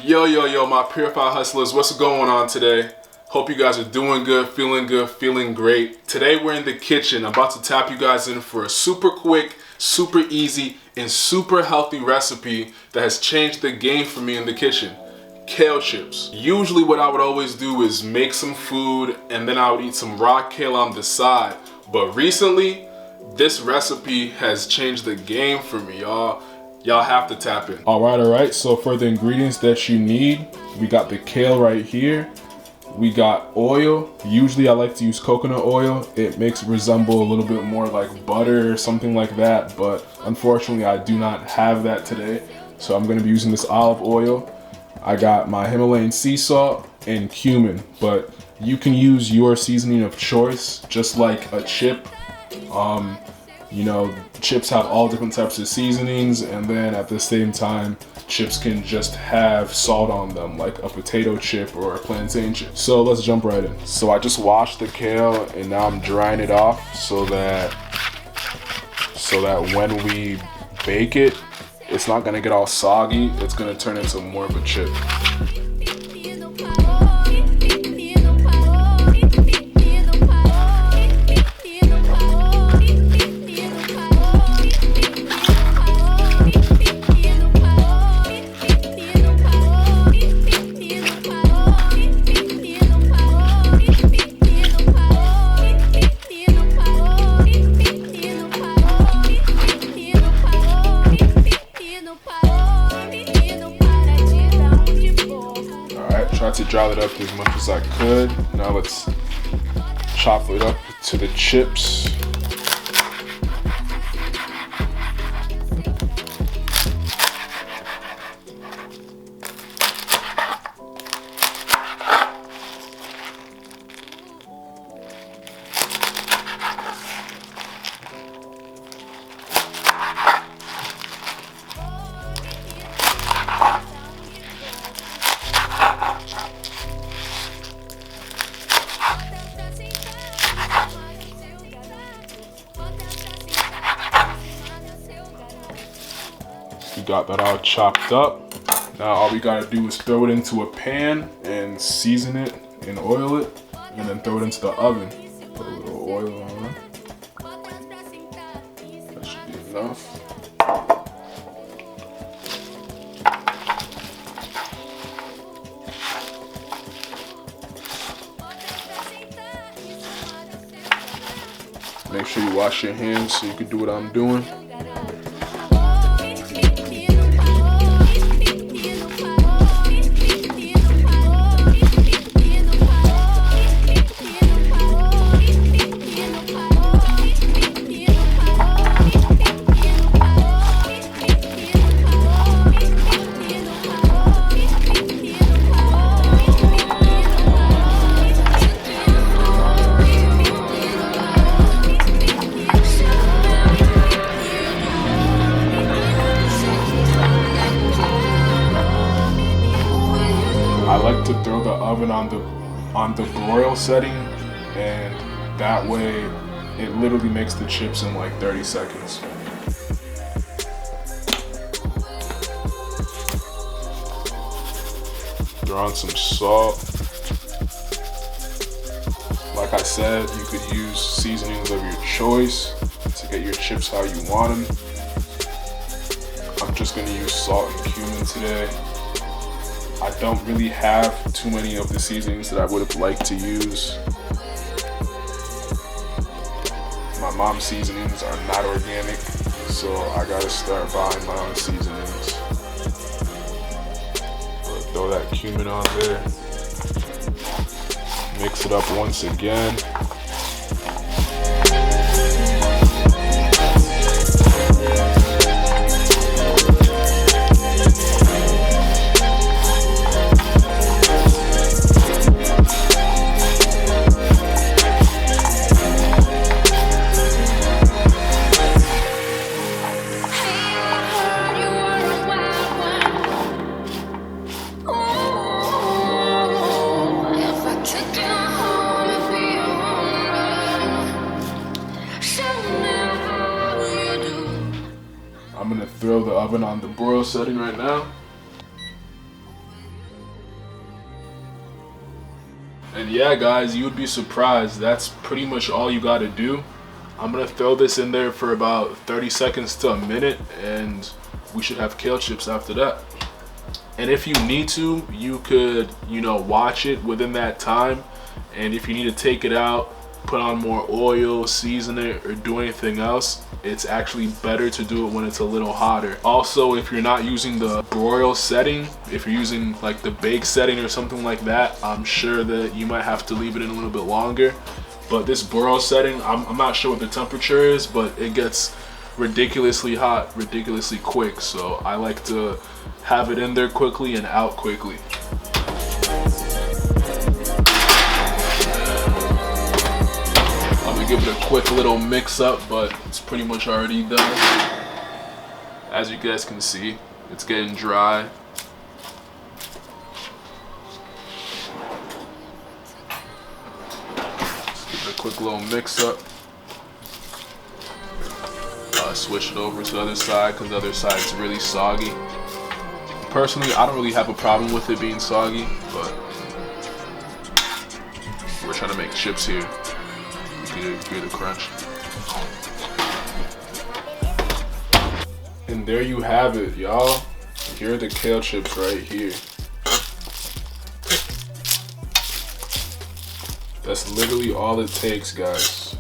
Yo, my Purified Hustlers, what's going on today? Hope you guys are doing good, feeling great. Today we're in the kitchen. I'm about to tap you guys in for a super quick, super easy, and super healthy recipe that has changed the game for me in the kitchen. Kale chips. Usually what I would always do is make some food and then I would eat some raw kale on the side. But recently, this recipe has changed the game for me, y'all. Y'all have to tap in. All right. So for the ingredients that you need, we got the kale right here. We got oil. Usually I like to use coconut oil. It makes it resemble a little bit more like butter or something like that. But unfortunately, I do not have that today. So I'm gonna be using this olive oil. I got my Himalayan sea salt and cumin. But you can use your seasoning of choice, just like a chip. You know, chips have all different types of seasonings, and then at the same time, chips can just have salt on them, like a potato chip or a plantain chip. So let's jump right in. So I just washed the kale, and now I'm drying it off so that when we bake it, it's not gonna get all soggy. It's gonna turn into more of a chip. Tried to dry it up as much as I could. Now let's chop it up to the chips. We got that all chopped up. Now all we gotta do is throw it into a pan and season it and oil it, and then throw it into the oven. Put a little oil on it. That should be enough. Make sure you wash your hands so you can do what I'm doing. I like to throw the oven on the broil setting, and that way it literally makes the chips in like 30 seconds. Throw on some salt. Like I said, you could use seasonings of your choice to get your chips how you want them. I'm just gonna use salt and cumin today. I don't really have too many of the seasonings that I would have liked to use. My mom's seasonings are not organic, so I gotta start buying my own seasonings. Throw that cumin on there. Mix it up once again. I'm gonna throw the oven on the broil setting right now. And yeah, guys, you would be surprised. That's pretty much all you gotta do. I'm gonna throw this in there for about 30 seconds to a minute, and we should have kale chips after that. And if you need to, you could, you know, watch it within that time. And if you need to take it out, put on more oil, season it, or do anything else, it's actually better to do it when it's a little hotter. Also, if you're not using the broil setting, if you're using like the bake setting or something like that, I'm sure that you might have to leave it in a little bit longer. But this broil setting, I'm not sure what the temperature is, but it gets ridiculously hot, ridiculously quick. So I like to have it in there quickly and out quickly. I'm gonna give it a quick little mix up, but it's pretty much already done. As you guys can see, it's getting dry. Quick little mix up. Switch it over to the other side because the other side's really soggy. Personally, I don't really have a problem with it being soggy, but we're trying to make chips here. You can hear the crunch. And there you have it, y'all. Here are the kale chips right here. That's literally all it takes, guys.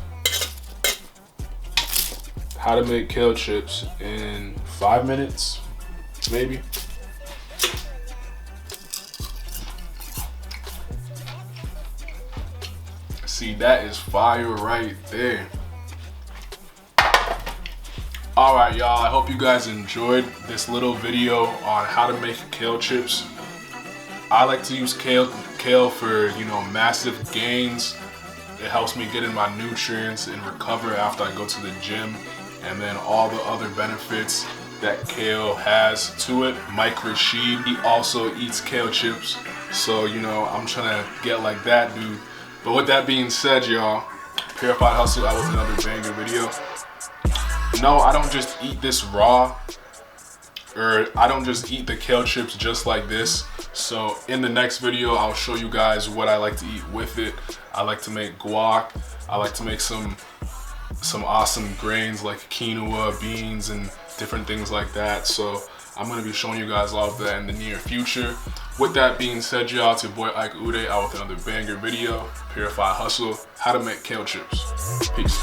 How to make kale chips in 5 minutes, maybe. See, that is fire right there. All right, y'all, I hope you guys enjoyed this little video on how to make kale chips. I like to use kale for, you know, massive gains. It helps me get in my nutrients and recover after I go to the gym. And then all the other benefits that kale has to it. Mike Rashid, he also eats kale chips. So, you know, I'm trying to get like that dude. But with that being said, y'all, Purified Hustle out with another banger video. No, I don't just eat this raw, or I don't just eat the kale chips just like this. So in the next video, I'll show you guys what I like to eat with it. I like to make guac. I like to make some awesome grains like quinoa, beans, and different things like that. So I'm gonna be showing you guys all of that in the near future. With that being said, y'all, it's your boy Ike Ude out with another banger video. Purified Hustle, how to make kale chips. Peace.